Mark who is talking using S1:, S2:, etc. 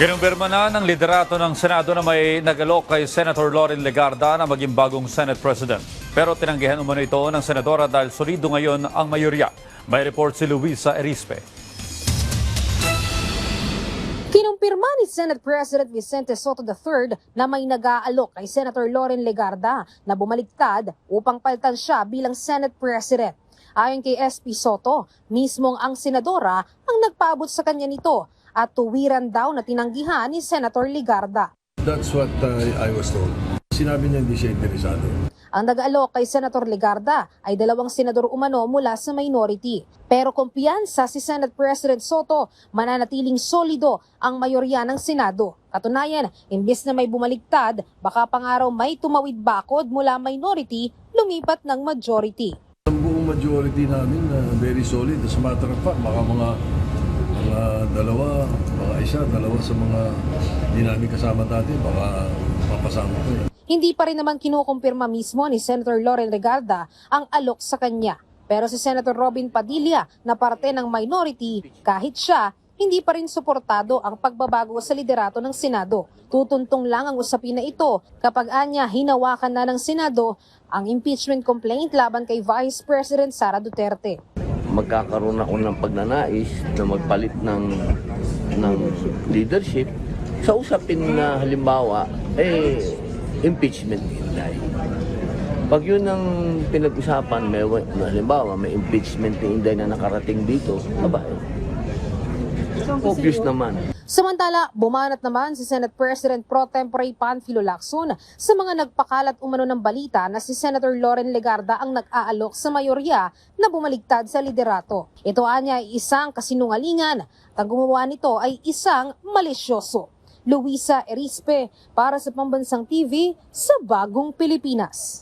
S1: Kinumpirma na ng liderato ng Senado na may nag-alok kay Senator Loren Legarda na maging bagong Senate President. Pero tinanggihan umano ito ng senadora dahil solido ngayon ang mayorya. May report si Luisa Erispe.
S2: Kinumpirma ni Senate President Vicente Soto III na may nag-aalok kay Senator Loren Legarda na bumaliktad upang palitan siya bilang Senate President. Ayon kay SP Soto, mismong ang senadora ang nagpaabot sa kanya nito at tuwiran daw na tinanggihan ni Senator Legarda.
S3: That's what I was told. Sinabi niya hindi siya interesado.
S2: Ang nag-alok kay Senator Legarda ay 2 senador umano mula sa minority. Pero kumpiyansa si Senate President Soto, mananatiling solido ang mayorya ng Senado. Katunayan, imbes na may bumaliktad, baka pangaraw may tumawid bakod mula minority, lumipat ng majority.
S3: Ang buong majority namin very solid. As a matter of fact, mga dalawa sa mga hindi namin kasama dati, baka mapasama ko eh.
S2: Hindi pa rin naman kinukumpirma mismo ni Senator Loren Legarda ang alok sa kanya. Pero si Senator Robin Padilla na parte ng minority, kahit siya, hindi pa rin suportado ang pagbabago sa liderato ng Senado. Tutuntong lang ang usapin na ito kapag anya hinawakan na ng Senado ang impeachment complaint laban kay Vice President Sara Duterte.
S4: Magkakaroon ako ng pagnanais na magpalit ng leadership sa usapin na halimbawa impeachment hinday. Pag yun ang pinag-usapan, halimbawa may impeachment hinday na nakarating dito, obvious naman.
S2: Samantala, bumanat naman si Senate President Pro Tempore Panfilo Lacson sa mga nagpakalat umano ng balita na si Senator Loren Legarda ang nag-aalok sa mayorya na bumaligtad sa liderato. Ito anya ay isang kasinungalingan at ang gumawa nito ay isang malisyoso. Luisa Erispe para sa Pambansang TV sa Bagong Pilipinas.